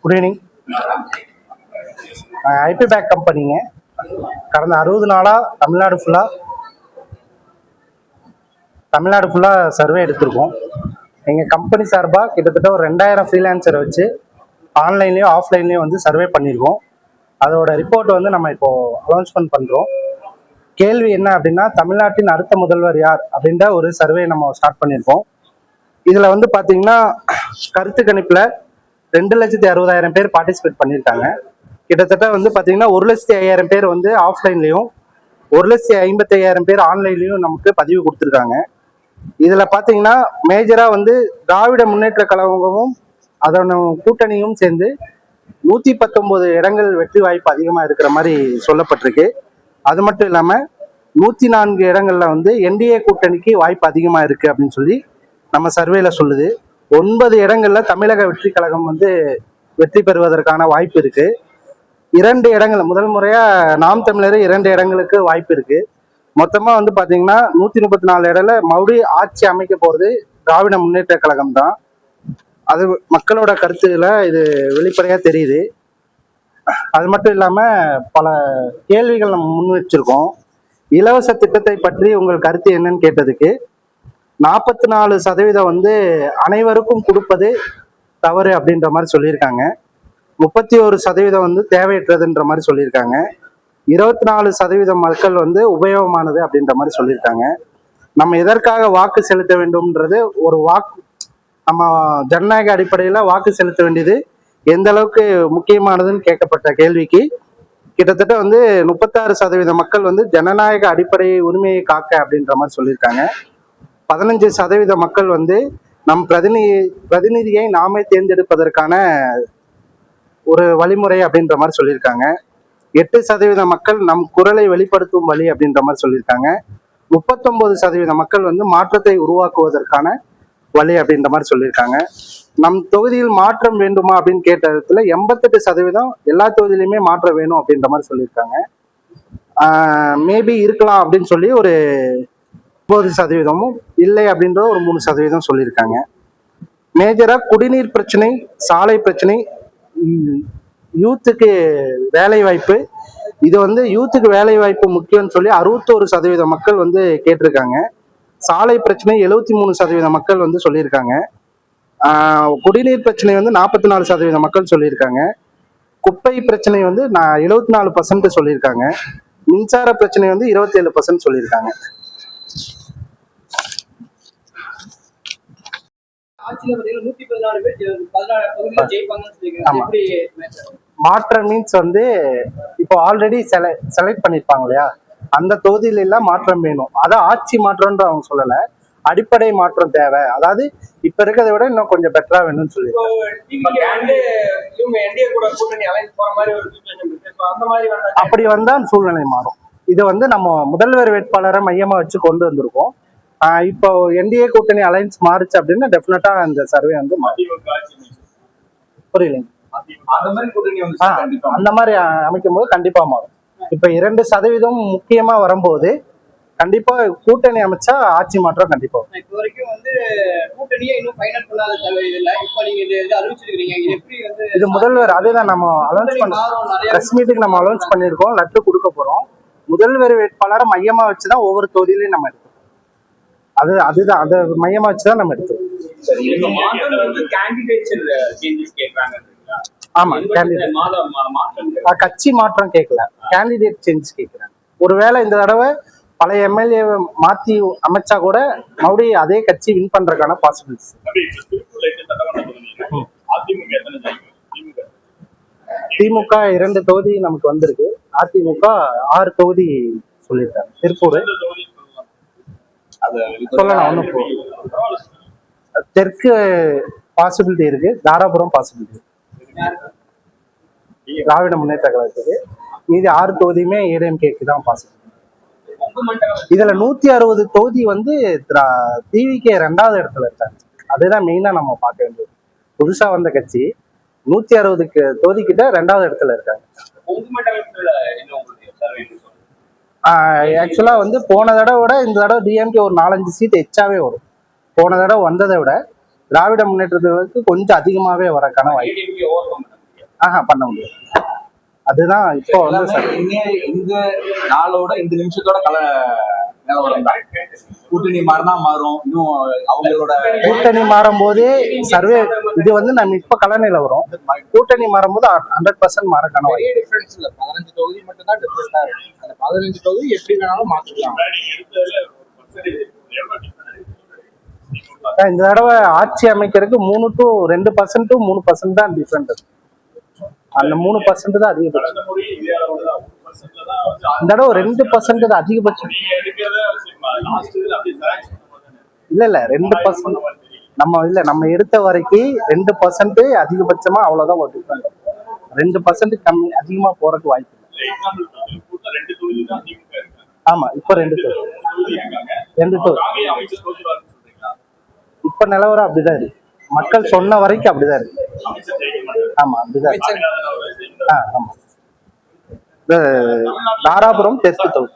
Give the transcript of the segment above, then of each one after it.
Good evening. ஐபி பேக் கம்பெனிங்க. கடந்த 60 நாளாக தமிழ்நாடு ஃபுல்லாக சர்வே எடுத்திருக்கோம். எங்கள் கம்பெனி சார்பாக கிட்டத்தட்ட ஒரு 2000 ஃப்ரீலான்சரை வச்சு ஆன்லைன்லேயும் ஆஃப்லைன்லேயும் வந்து சர்வே பண்ணியிருக்கோம். அதோட ரிப்போர்ட் வந்து நம்ம இப்போது அனௌன்ஸ்மெண்ட் பண்ணுறோம். கேள்வி என்ன அப்படின்னா, தமிழ்நாட்டின் அடுத்த முதல்வர் யார் அப்படின்ற ஒரு சர்வே நம்ம ஸ்டார்ட் பண்ணியிருக்கோம். இதில் வந்து பார்த்தீங்கன்னா, கருத்து கணிப்பில் 2,60,000 பேர் பார்ட்டிசிபேட் பண்ணியிருக்காங்க. கிட்டத்தட்ட வந்து பார்த்தீங்கன்னா 1,05,000 பேர் வந்து ஆஃப்லைன்லேயும் 1,55,000 பேர் ஆன்லைன்லேயும் நமக்கு பதிவு கொடுத்துருக்காங்க. இதில் பார்த்தீங்கன்னா மேஜராக வந்து திராவிட முன்னேற்ற கழகமும் அதோட கூட்டணியும் சேர்ந்து 119 இடங்கள் வெற்றி வாய்ப்பு அதிகமாக இருக்கிற மாதிரி சொல்லப்பட்டிருக்கு. அது மட்டும் இல்லாமல் 104 இடங்கள்ல வந்து என்டிஏ கூட்டணிக்கு வாய்ப்பு அதிகமாக இருக்குது அப்படின்னு சொல்லி நம்ம சர்வேல சொல்லுது. 9 இடங்கள்ல தமிழக வெற்றி கழகம் வந்து வெற்றி பெறுவதற்கான வாய்ப்பு இருக்கு. 2 இடங்கள் முதல் முறையா நாம் தமிழர் 2 இடங்களுக்கு வாய்ப்பு இருக்கு. மொத்தமா வந்து பாத்தீங்கன்னா 134 இடத்துல மறுபடியும் ஆட்சி அமைக்க போறது திராவிட முன்னேற்ற கழகம் தான். அது மக்களோட கருத்துல இது வெளிப்படையா தெரியுது. அது மட்டும் இல்லாம பல கேள்விகள் நம்ம முன் வச்சிருக்கோம். இலவச திட்டத்தை பற்றி உங்கள் கருத்து என்னன்னு கேட்டதுக்கு 44% வந்து அனைவருக்கும் கொடுப்பது தவறு அப்படின்ற மாதிரி சொல்லியிருக்காங்க. 31% வந்து தேவையற்றதுன்ற மாதிரி சொல்லியிருக்காங்க. 24% மக்கள் வந்து உபயோகமானது அப்படின்ற மாதிரி சொல்லியிருக்காங்க. நம்ம எதற்காக வாக்கு செலுத்த வேண்டும்ன்றது ஒரு நம்ம ஜனநாயக அடிப்படையில் வாக்கு செலுத்த வேண்டியது எந்த அளவுக்கு முக்கியமானதுன்னு கேட்கப்பட்ட கேள்விக்கு கிட்டத்தட்ட வந்து 36% மக்கள் வந்து ஜனநாயக அடிப்படை உரிமையை காக்க அப்படின்ற மாதிரி சொல்லியிருக்காங்க. 15% மக்கள் வந்து நம் பிரதிநிதியை நாமே தேர்ந்தெடுப்பதற்கான ஒரு வழிமுறை அப்படின்ற மாதிரி சொல்லியிருக்காங்க. 8% மக்கள் நம் குரலை வெளிப்படுத்தும் வழி அப்படின்ற மாதிரி சொல்லியிருக்காங்க. 39% மக்கள் வந்து மாற்றத்தை உருவாக்குவதற்கான வழி அப்படின்ற மாதிரி சொல்லியிருக்காங்க. நம் தொகுதியில் மாற்றம் வேண்டுமா அப்படின்னு கேட்ட இடத்துல 88% எல்லா தொகுதியிலுமே மாற்றம் வேணும் அப்படின்ற மாதிரி சொல்லியிருக்காங்க. மேபி இருக்கலாம் அப்படின்னு சொல்லி ஒரு 9% இல்லை அப்படின்ற ஒரு 3% சொல்லியிருக்காங்க. மேஜரா குடிநீர் பிரச்சனை, சாலை பிரச்சனை, யூத்துக்கு வேலை வாய்ப்பு, இது வந்து யூத்துக்கு வேலை வாய்ப்பு முக்கியம்னு சொல்லி 61% மக்கள் வந்து கேட்டிருக்காங்க. சாலை பிரச்சனை 73% மக்கள் வந்து சொல்லியிருக்காங்க. குடிநீர் பிரச்சனை வந்து 44% மக்கள் சொல்லியிருக்காங்க. குப்பை பிரச்சனை வந்து 74% சொல்லியிருக்காங்க. மின்சார பிரச்சனை வந்து 27% சொல்லியிருக்காங்க. மாற்றம் மீன்ஸ் வந்து இப்போ ஆல்ரெடி செலக்ட் பண்ணிருப்பாங்க இல்லையா, அந்த தொகுதியில எல்லாம் மாற்றம் வேணும். அதான் ஆட்சி மாற்றம்ன்ற அவங்க சொல்லல, அடிப்படை மாற்றம் தேவை. அதாவது இப்ப இருக்கிறத விட இன்னும் கொஞ்சம் பெட்டரா வேணும்னு சொல்லி அப்படி வந்தா சூழ்நிலை மாறும். இது வந்து நம்ம முதல்வர் வேட்பாளரை மையமா வச்சு கொண்டு வந்திருக்கோம். இப்போ என்டிஏ கூட்டணி அலைன்ஸ் மாறுச்சு அப்படின்னா டெஃபினட்டா அந்த சர்வே வந்து புரியலைங்க. அந்த மாதிரி அமைக்கும் போது கண்டிப்பா மாறும். இப்ப 2% முக்கியமா வரும்போது கண்டிப்பா கூட்டணி அமைச்சா ஆட்சி மாற்றம் கண்டிப்பா. இப்போ வரைக்கும் வந்து கூட்டணியே இன்னும் ஃபைனல் பண்ணாத தேவையில்லை. இப்போ நீங்க இது அறிவிச்சிருக்கீங்க, இது எப்படி வந்து இது முதல்வர் அதுதான் நம்ம அனௌன்ஸ் பண்ணோம். பிரஸ் மீட்டிங் நம்ம அனௌன்ஸ் பண்ணியிருக்கோம், லெட்டர் கொடுக்க போறோம். முதல்வர் வேட்பாளரை மையமா வச்சுதான் ஒவ்வொரு தொகுதியிலையும் நம்ம எடுத்தோம். அதுதான் அதை மையமா வச்சுதான் நம்ம எடுத்தோம். ஆமா, கட்சி மாற்றம் கேட்கல, கேண்டிடேட் சேஞ்ச் கேட்கிறாங்க. ஒருவேளை இந்த தடவை பழைய எம்எல்ஏ மாத்தி அமைச்சா கூட மறுபடியும் அதே கட்சி வின் பண்றதுக்கான பாசிபிலிட்டிஸ். திமுக 2 தொகுதி நமக்கு வந்திருக்கு. அதிமுக 6 தொகுதி சொல்லியிருக்காங்க. திருப்பூர் சொல்லலாம், ஒன்றும் தெற்கு பாசிபிலிட்டி இருக்கு, தாராபுரம் பாசிபிலிட்டி திராவிட முன்னேற்ற கழகத்துக்கு. மீதி 6 தொகுதியுமே ஏடிஎம்கேக்கு தான் பாசிபிலிட்டி. இதுல 160 தொகுதி வந்து டிவிகே 2வது இடத்துல இருக்காங்க. அதுதான் மெயினா நம்ம பார்க்க வேண்டியது. புதுசா வந்த கட்சி 160 தொகுதி கிட்ட 2வது இடத்துல இருக்காங்க. ஆக்சுவலாக வந்து போன தடவை விட இந்த தடவை டிஎம்கே ஒரு 4-5 சீட் எச்சாவே வரும். போன தடவை வந்ததை விட திராவிட முன்னேற்றத்துக்கு கொஞ்சம் அதிகமாகவே வரக்கான வாய்ப்பு. ADMK ஓவர் கம் பண்ண முடியும். பண்ண முடியும். அதுதான் இப்போ வந்து இந்த நாளோட இந்த நிமிஷத்தோட நிலவரம் தான். கூட்டணி மாறினா மாறும். இன்னும் அவங்களோட கூட்டணி மாறும் போதே சர்வே இது வந்து நம்ம இப்ப கல நிலவரம். கூட்டணி மாறும்போது 100% மாறக்கான பெரிய டிஃபரன்ஸ் இல்ல. 15 தொகுதி மட்டும் தான் டிஃபரன்ஸா இருக்கு. அந்த 15 தொகுதி எப்படி வேணாலும் மாத்திக்கலாம். இந்த தடவை ஆட்சி அமைக்கிறதுக்கு 3 to 2% to 3% தான் டிஃபரெண்ட். அந்த 3% தான் அதிகபட்சம். இந்த தடவை 2% தான் அதிகபட்சம். இல்ல 2% நம்ம எடுத்த வரைக்கும் 2% அதிகபட்சமா அவ்வளவுதான் ஒரு டிஃபரெண்ட். 2% கம்மி அதிகமா போறதுக்கு வாய்ப்பு இல்லை. ஆமா இப்ப 2 இப்ப நிலவரம் அப்படிதான் இருக்கு. மக்கள் சொன்ன வரைக்கும் அப்படிதான் இருக்கு. ஆமா அப்படிதான் இருக்கு. ஆமா தாராபுரம் தெற்கு தொகுதி.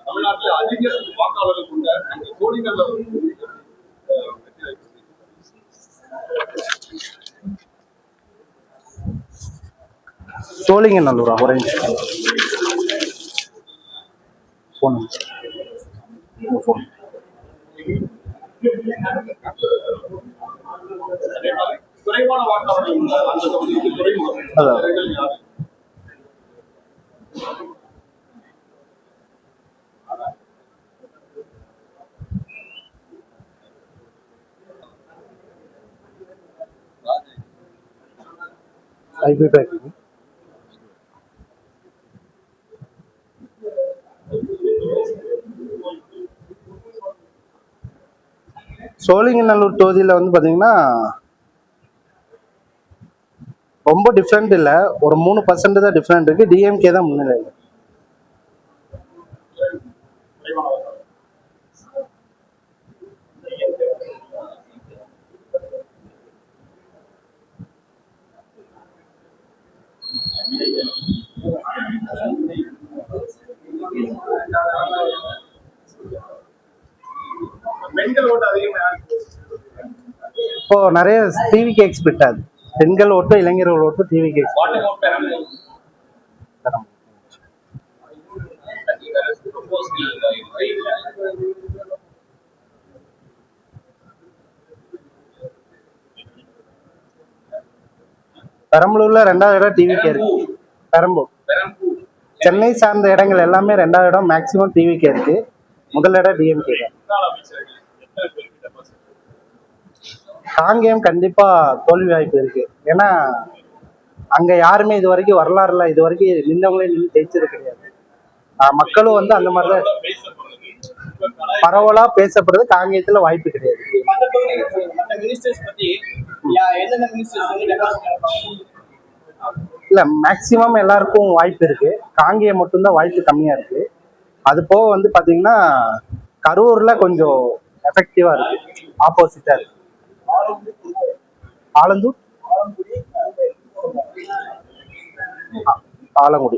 சோழிங்கநல்லூரா? ஒரே போன் குறைவான வாக்காளர்கள் அந்த தொகுதிக்கு குறைவு. சோழிங்கநல்லூர் தொகுதியில வந்து பாத்தீங்கன்னா ரொம்ப டிஃப்ரெண்ட் இல்லை. ஒரு 3% தான் டிஃப்ரெண்ட் இருக்கு. டிஎம்கே தான் முன்னிலை. இப்போ நிறைய டிவிக்கு எக்ஸ்பெக்ட் ஆகுது. பெண்கள் ஓட்டு, இளைஞர்கள் ஓட்டு டிவிக்கு. பெரம்பலூர்ல 2வது இடம் டிவிக்கு இருக்கு. பெரம்பூர் சென்னை சார்ந்த இடங்கள் எல்லாமே 2வது இடம் மேக்சிமம் டிவிக்கு இருக்கு. முதல் இடம் டிஎம்கே தான். காங்கேயம் கண்டிப்பா தோல்வி வாய்ப்பு இருக்கு. ஏன்னா அங்க யாருமே இது வரைக்கும் வரலாறுல இது வரைக்கும் நின்றவங்களே நின்று ஜெயிச்சது கிடையாது. மக்களும் வந்து அந்த மாதிரிதான் பரவலா பேசப்படுறது. காங்கேயத்துல வாய்ப்பு கிடையாது. இல்ல மேக்சிமம் எல்லாருக்கும் வாய்ப்பு இருக்கு. காங்கேயம் மட்டும்தான் வாய்ப்பு கம்மியா இருக்கு. அது போக வந்து பாத்தீங்கன்னா கரூர்ல கொஞ்சம் எஃபெக்டிவா இருக்கு. ஆப்போசிட்டா இருக்கு. ஆலந்தூர் ஆலங்குடி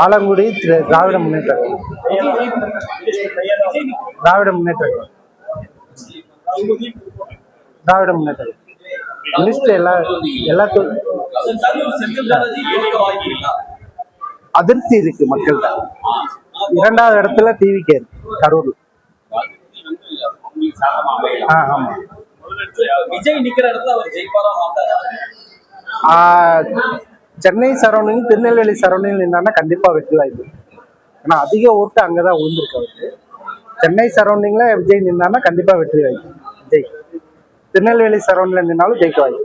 ஆலங்குடி திராவிட முன்னேற்ற திராவிட முன்னேற்ற திராவிட முன்னேற்ற லிஸ்ட் எல்லாத்துக்கும் அதிருப்தி இருக்கு மக்கள். 2வது இடத்துல டிவிகே இருக்கு கரூர். ஆமா விஜய் நிக்கிற இடத்துல அவர் ஜெயிப்பாரா? சென்னை சரௌண்டிங், திருநெல்வேலி சரௌண்டிங் நின்னா கண்டிப்பா வெற்றி வாய்ப்பு. ஏன்னா அதிக ஓட்டு அங்கதான் விழுந்திருக்கு அவருக்கு. சென்னை சரௌண்டிங்ல விஜய் நின்னா கண்டிப்பா வெற்றி வாய்ப்பு. விஜய் திருநெல்வேலி சரௌண்டிங்ல நின்னாலும் ஜெயிக்க வாய்ப்பு.